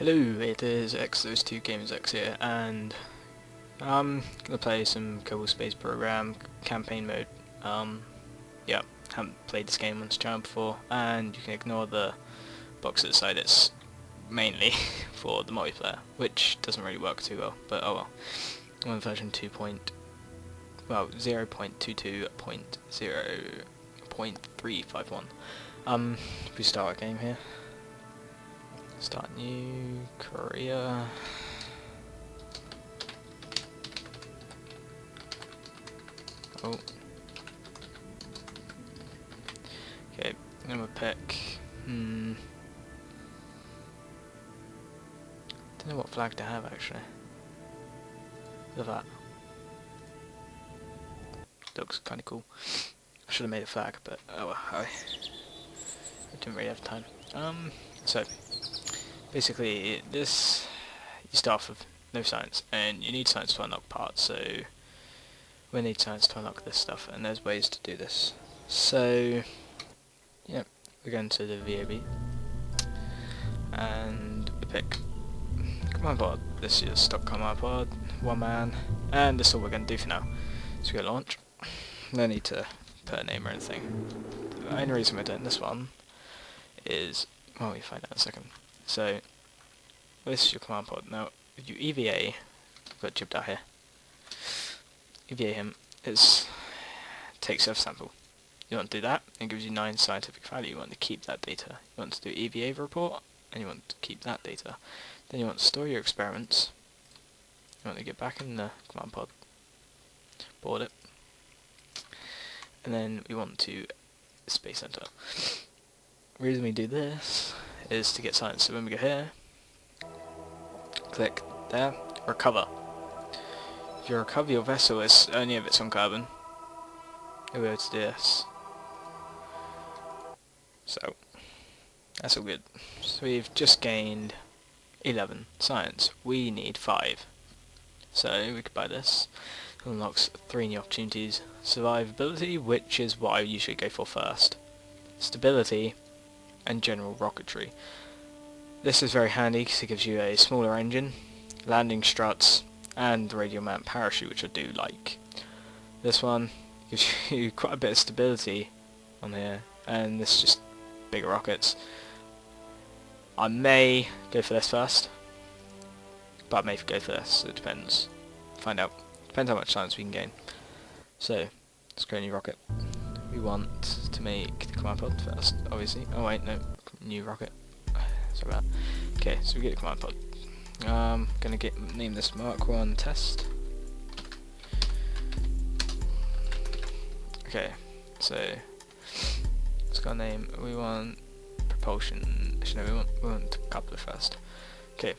Hello, it is Those Two Gamers X here, and I'm gonna play some Kerbal Space Program campaign mode. Yeah, haven't played this game on this channel before, and you can ignore the box at the side. It's mainly for the multiplayer, which doesn't really work too well. But oh well. I'm on version 0.22.0.351. If we start our game here. Start new, Korea. Oh. Okay, I'm gonna pick. Don't know what flag to have actually. Look at that. Looks kind of cool. I should have made a flag, but oh well. I didn't really have time. So. Basically, this, you start off with no science, and you need science to unlock parts, so we need science to unlock this stuff, and there's ways to do this. So, yeah, we're going to the VAB, and we pick command pod. This is stock command pod, one man, and this is all we're going to do for now. So we go launch. No need to put a name or anything. The only reason we're doing this one is, well, we find out in a second. So, this is your command pod. Now, if you EVA, I've got Jib out here. EVA him, takes a sample. You want to do that, it gives you 9 scientific value. You want to keep that data. You want to do EVA report, and you want to keep that data. Then you want to store your experiments. You want to get back in the command pod, board it, and then we want to space enter. The reason we do this is to get science. So when we go here, click there, recover. If you recover your vessel, it's only if it's on carbon. You'll be able to do this. So that's all good. So we've just gained 11 science. We need 5. So we could buy this. It unlocks 3 new opportunities. Survivability, which is what I usually go for first. Stability, and general rocketry. This is very handy because it gives you a smaller engine, landing struts, and radial mount parachute, which I do like. This one gives you quite a bit of stability on here, and this is just bigger rockets. I may go for this first, but I may go for this, it depends. Find out. Depends how much science we can gain. So, let's create a new rocket. We want to make the command pod first, obviously. Oh wait, no, new rocket. Sorry about that. Okay, so we get the command pod. Gonna name this Mark 1 test. Okay, so it's got a name. We want propulsion. Actually, no, we want coupler first. Okay.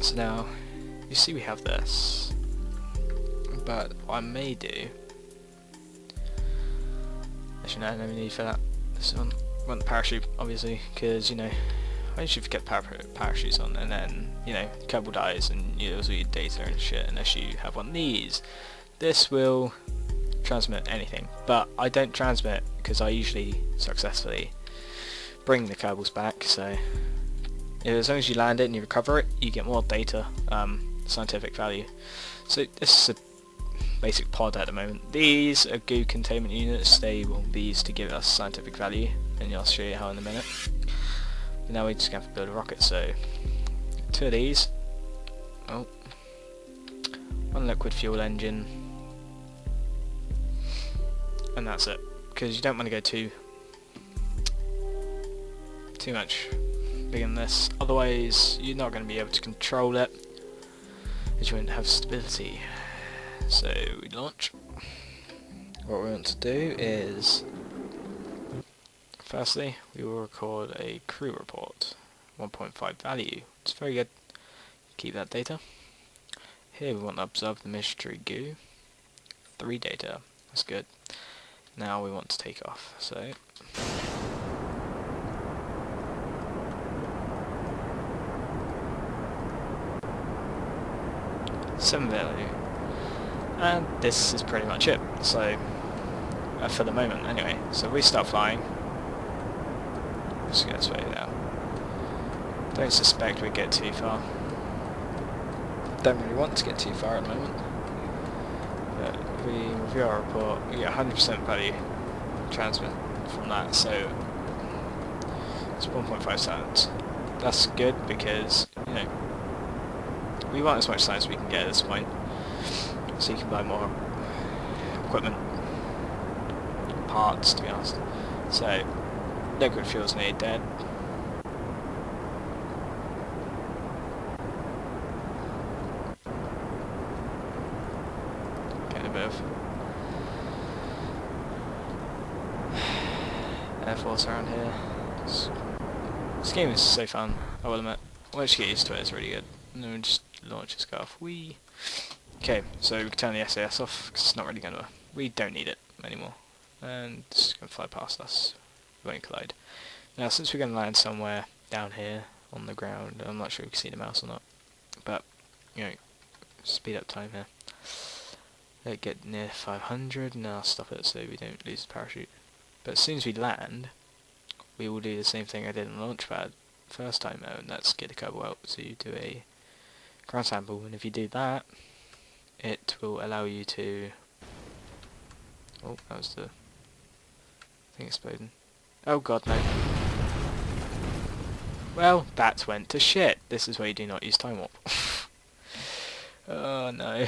So now you see we have this, but what I may do. Actually, no need for that. This one, I want the parachute, obviously, because, you know, I usually forget parachutes on, and then, you know, Kerbal dies, and you lose all your data and shit, unless you have one of these. This will transmit anything, but I don't transmit, because I usually successfully bring the Kerbals back, so as long as you land it and you recover it, you get more data, scientific value. So this is a basic pod at the moment. These are goo containment units. They will be used to give us scientific value, and I'll show you how in a minute. But now we just have to build a rocket. So 2 of these. Oh, 1 liquid fuel engine, and that's it. Because you don't want to go too much bigger than this. Otherwise, you're not going to be able to control it, as you won't have stability. So we launch. What we want to do is, firstly, we will record a crew report. 1.5 value. It's very good. Keep that data. Here we want to observe the mystery goo. 3 data. That's good. Now we want to take off. So 7 value. And this is pretty much it. So, for the moment anyway. So we start flying. Just get this way down. Don't suspect we'd get too far. Don't really want to get too far at the moment. But if we review our report, we get 100% value transfer from that, so it's 1.5 science. That's good because, you know, we want as much science as we can get at this point, so you can buy more equipment, parts, to be honest. So, liquid fuel's nearly dead. Getting a bit of Air Force around here. This game is so fun, I will admit. Once you get used to it, it's really good. And then we just launch this guy off. Whee! Okay, so we can turn the SAS off, because it's not really going to... We don't need it anymore. And it's just going to fly past us. We won't collide. Now, since we're going to land somewhere down here on the ground, I'm not sure if you can see the mouse or not. But, you know, speed up time here. Let it get near 500, and I'll stop it so we don't lose the parachute. But as soon as we land, we will do the same thing I did on the launch pad first time though, and that's get the Kerbal out. So you do a ground sample, and if you do that, it will allow you to... Oh, that was the thing exploding. Oh god, no. Well, that went to shit. This is where you do not use time warp. Oh no.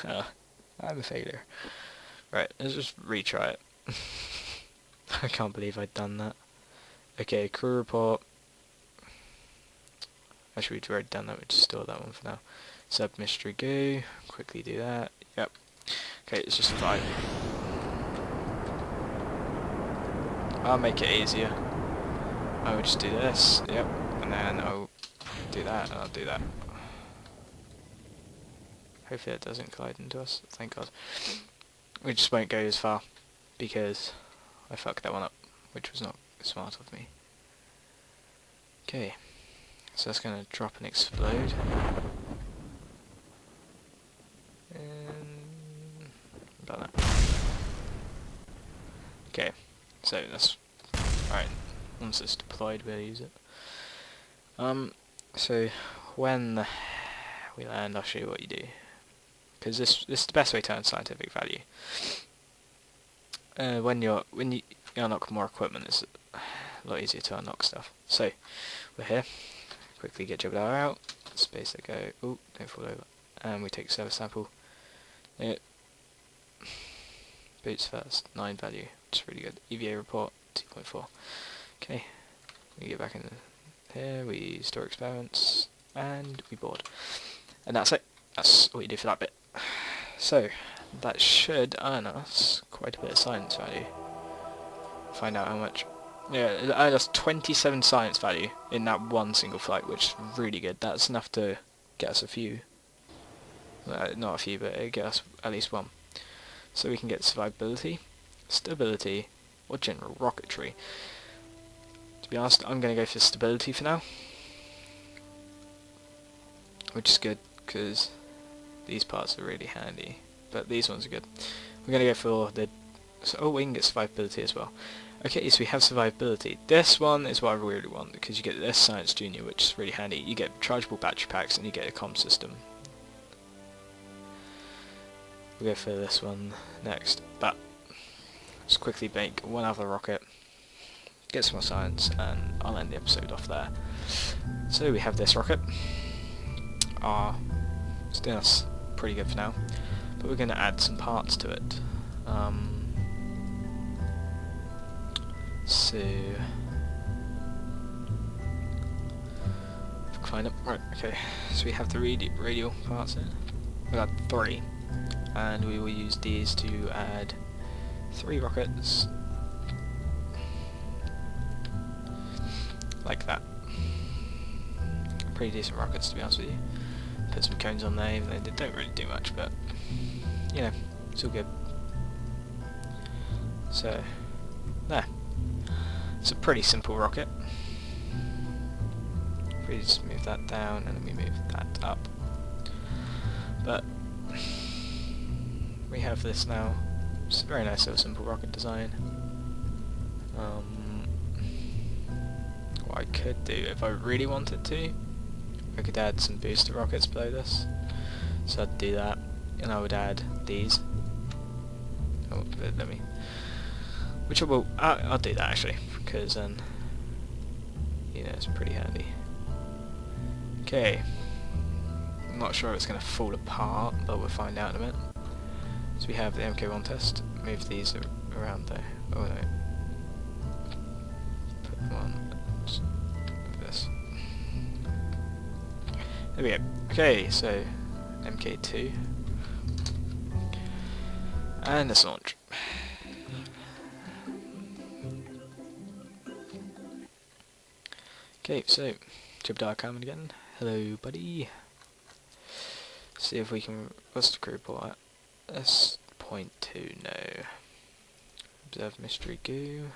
Oh, I'm a failure. Right, let's just retry it. I can't believe I'd done that. Okay, crew report. Actually, we'd already done that, we'll just store that one for now. Sub mystery go, quickly do that. Yep. Okay, it's just 5. I'll make it easier. I will just do this, yep, and then I'll do that, and I'll do that. Hopefully it doesn't collide into us, thank god. We just won't go as far, because I fucked that one up, which was not smart of me. Okay, so that's going to drop and explode. And about that. Okay, so that's alright. Once it's deployed, we'll use it. So when we land, I'll show you what you do, because this is the best way to earn scientific value. When you unlock more equipment, it's a lot easier to unlock stuff. So we're here. Quickly get Kerbal out. Space that go. Oh, don't fall over. And we take service sample. It boots first. 9 value. It's really good. EVA report 2.4. Okay. We get back in here. We store experiments and we board. And that's it. That's what you do for that bit. So that should earn us quite a bit of science value. Find out how much. Yeah, it earned us 27 science value in that one single flight, which is really good. That's enough to get us a few. Not a few, but it get us at least one. So we can get survivability, stability, or general rocketry. To be honest, I'm going to go for stability for now, which is good because these parts are really handy. But these ones are good. We're going to go for the... So, oh, we can get survivability as well. Okay, so we have survivability. This one is what I really want, because you get this Science Junior, which is really handy. You get chargeable battery packs, and you get a comm system. We'll go for this one next, but let's quickly make one other rocket, get some more science, and I'll end the episode off there. So we have this rocket. It's doing us pretty good for now, but we're going to add some parts to it. So find it. Right, okay. So we have the radial parts in. We got 3, and we will use these to add 3 rockets, like that. Pretty decent rockets, to be honest with you. Put some cones on there, even though they don't really do much, but you know, it's all good. So there. It's a pretty simple rocket. If we just move that down and then we move that up. But we have this now. It's a very nice little simple rocket design. What what I could do, if I really wanted to, I could add some booster rockets below this. So I'd do that, and I would add these. Oh, let me. Which I will. I'll do that actually, because then, you know, it's pretty handy. Okay. I'm not sure if it's going to fall apart, but we'll find out in a minute. So we have the MK1 test. Move these around there. Oh no. Put them on this. There we go. Okay, so MK2. And let's launch. Okay, so Jebediah coming again. Hello, buddy. See if we can. What's the crew report at? That's 0.2. No. Observe mystery goo.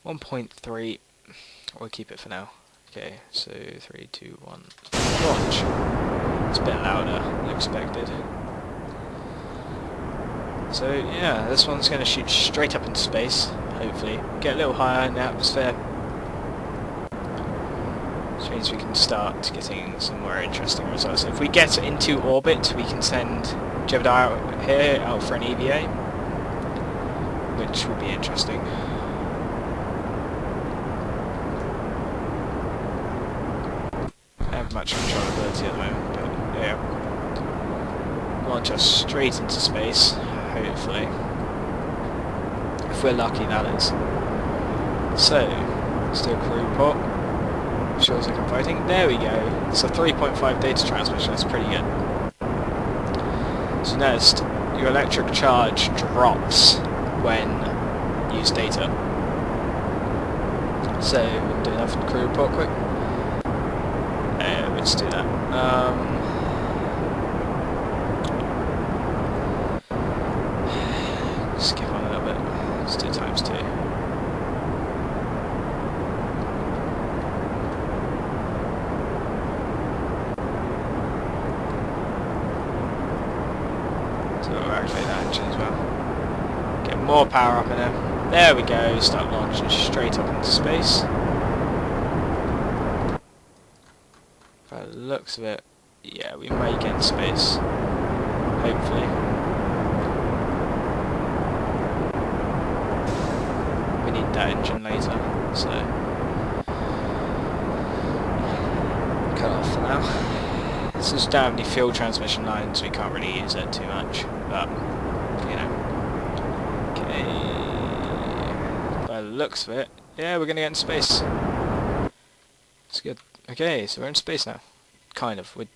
1.3. We'll keep it for now. Okay, so 3, 2, 1. Launch. It's a bit louder than expected. So yeah, this one's going to shoot straight up into space. Hopefully, get a little higher in the atmosphere. Which means we can start getting some more interesting results. If we get into orbit, we can send Jebediah out here out for an EVA, which will be interesting. I don't have much controllability at the moment, but yeah. Launch us straight into space, hopefully. If we're lucky, that is. So, still crew report. Shows like I'm fighting. There we go. It's a 3.5 data transmission. That's pretty good. So noticed your electric charge drops when you use data. So we'll do another crew report quick. Let's do that. Skip on a little bit. Let's do ×2. Activate that engine as well. Get more power up in it. There we go. Start launching straight up into space. By the looks of it, yeah, we may get in space. Hopefully. We need that engine later, so cut off for now. Since we don't have any fuel transmission lines, we can't really use it too much, but, you know. Okay. By the looks of it, yeah, we're going to get in space. It's good. Okay, so we're in space now. Kind of. We're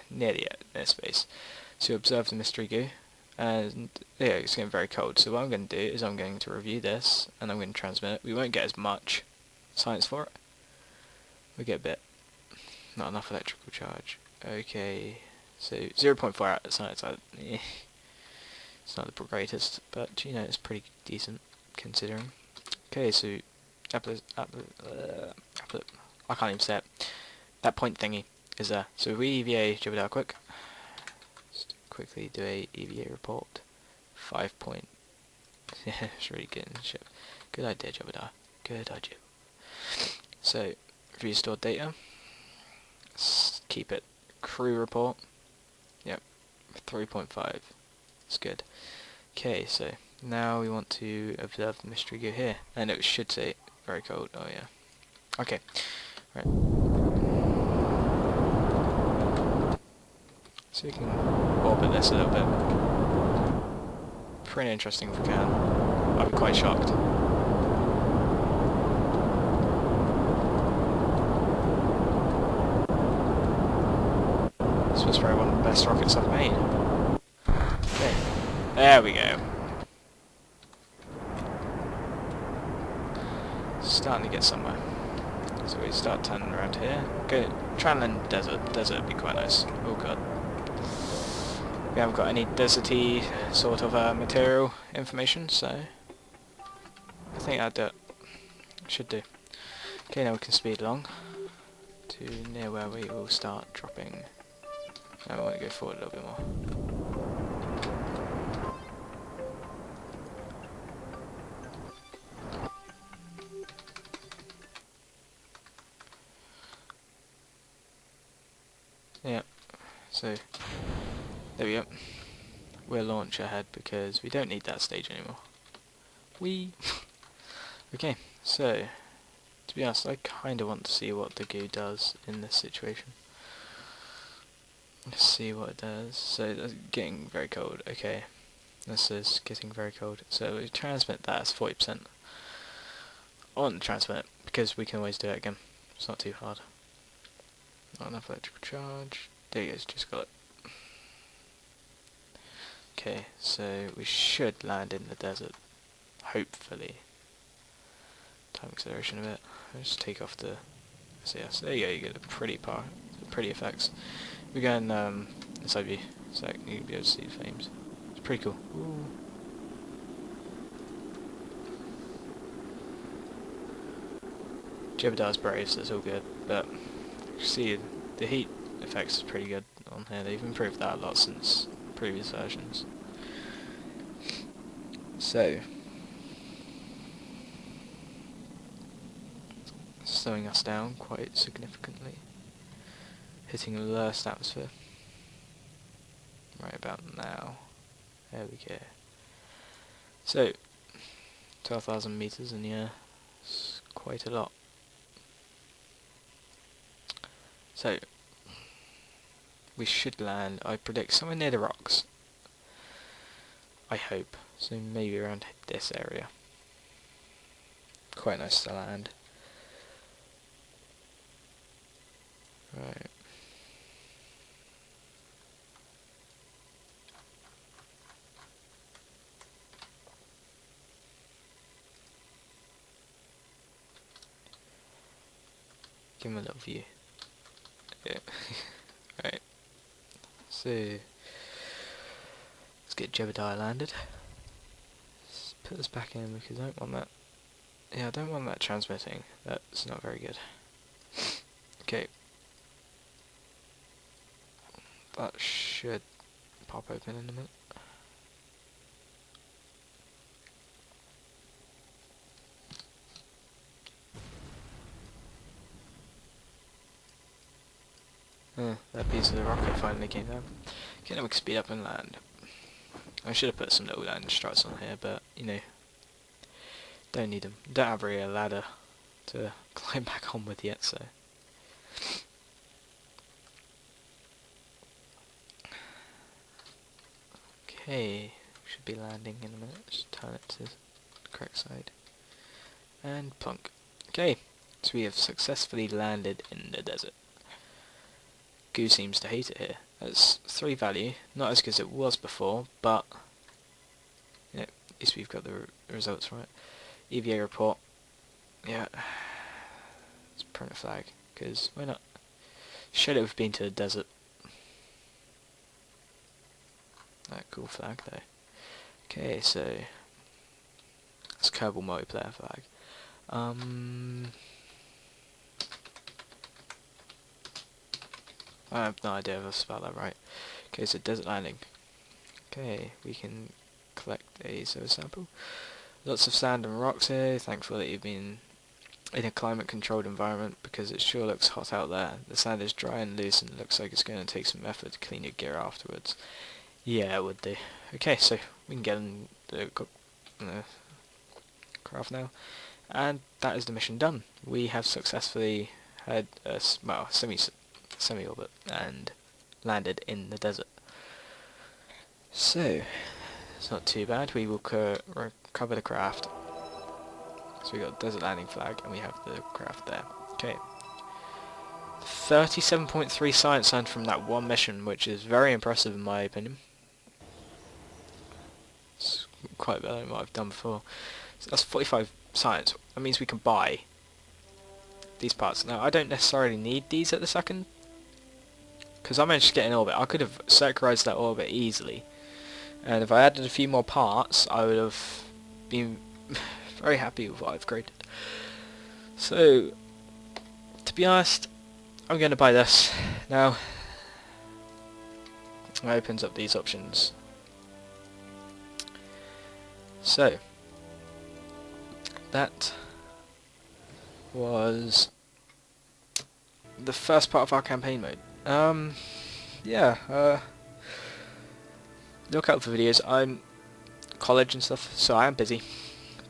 nearly near space. So we observe the mystery goo, and yeah, it's getting very cold. So what I'm going to do is I'm going to review this, and I'm going to transmit it. We won't get as much science for it. We get a bit. Not enough electrical charge. Okay, so 0.4 out of science. It's not the greatest, but you know, it's pretty decent considering. Okay, so I can't even say it. That point thingy is there. So we EVA Jebediah quick. Just quickly do a EVA report. 5 point. Yeah, it's really good in the ship. Good idea, Jebediah. Good idea. So review stored data. Let's keep it. Crew report. Yep. 3.5. It's good. Okay, so now we want to observe the mystery goo here. And it should say very cold. Oh yeah. Okay. Right. So we can orbit this a little bit. Pretty interesting if we can. I'd be quite shocked. This was probably one of the best rockets I've made. Okay. There we go. Starting to get somewhere. So we start turning around here. Go try and land desert. Desert would be quite nice. Oh god. We haven't got any deserty sort of material information, so I think I'd do it. Should do. Okay, now we can speed along to near where we will start dropping. Now we want to go forward a little bit more. So there we go. We'll launch ahead because we don't need that stage anymore. Okay, so to be honest, I kind of want to see what the goo does in this situation. Let's see what it does. So that's getting very cold. Okay, this is getting very cold. So we transmit that as 40%. I want to transmit it because we can always do it again. It's not too hard. Not enough electrical charge. There you go, just got it. Okay, so we should land in the desert. Hopefully. Time acceleration a bit. Let's take off the SAS. There you go, you get the pretty effects. We're going inside view, so you can be able to see the flames. It's pretty cool. Ooh. Jebediah's brave, so it's all good, but you see the heat effects is pretty good on here. They've improved that a lot since previous versions. So, slowing us down quite significantly, hitting the lowest atmosphere right about now. There we go. So, 12,000 meters in the air. It's quite a lot. So, we should land, I predict, somewhere near the rocks. I hope. So maybe around this area. Quite nice to land. Right. Give him a little view. Yeah. Right. So let's get Jebediah landed. Let's put this back in because I don't want that. Yeah, I don't want that transmitting. That's not very good. Okay. That should pop open in a minute. That piece of the rocket finally came down. Okay, now we can speed up and land. I should have put some little landing struts on here, but, you know, don't need them. Don't have really a ladder to climb back on with yet, so. Okay, should be landing in a minute. Just turn it to the correct side. And plunk. Okay, so we have successfully landed in the desert. Goo seems to hate it here. That's 3 value, not as good as it was before, but you know, at least we've got the results right. EVA report. Yeah, let's print a flag, because why not? Should have been to the desert. That cool flag though. Okay, so that's Kerbal multiplayer flag. I have no idea if I spelled that right. Okay, so desert landing. Okay, we can collect a soil sample. Lots of sand and rocks here. Thankful that you've been in a climate controlled environment because it sure looks hot out there. The sand is dry and loose and it looks like it's going to take some effort to clean your gear afterwards. Yeah, it would do. Okay, so we can get in the craft now. And that is the mission done. We have successfully had a semi-orbit and landed in the desert. So, it's not too bad. We will recover the craft. So we got desert landing flag and we have the craft there. Okay. 37.3 science earned from that one mission, which is very impressive in my opinion. It's quite better than what I've done before. So that's 45 science. That means we can buy these parts. Now, I don't necessarily need these at the second, because I managed to get in orbit. I could have circularized that orbit easily. And if I added a few more parts, I would have been very happy with what I've created. So, to be honest, I'm going to buy this. Now, it opens up these options. So, that was the first part of our campaign mode. yeah, look out for videos. I'm college and stuff, so I am busy,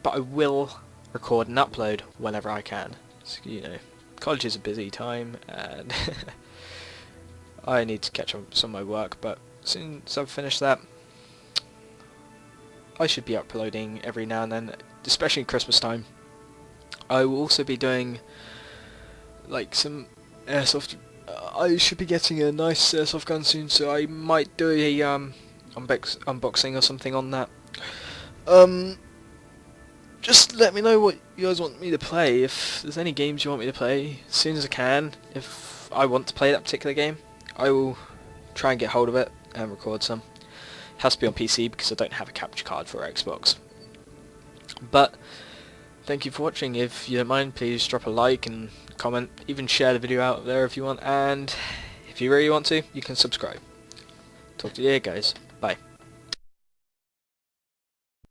but I will record and upload whenever I can. So, you know, college is a busy time, and I need to catch up on some of my work, but as soon as I've finished that, I should be uploading every now and then, especially in Christmas time. I will also be doing like some airsoft. I should be getting a nice airsoft gun soon, so I might do a unboxing or something on that. Just let me know what you guys want me to play. If there's any games you want me to play, as soon as I can. If I want to play that particular game, I will try and get hold of it and record some. It has to be on PC because I don't have a capture card for Xbox. But thank you for watching. If you don't mind, please drop a like and comment. Even share the video out there if you want. And if you really want to, you can subscribe. Talk to you later, guys. Bye.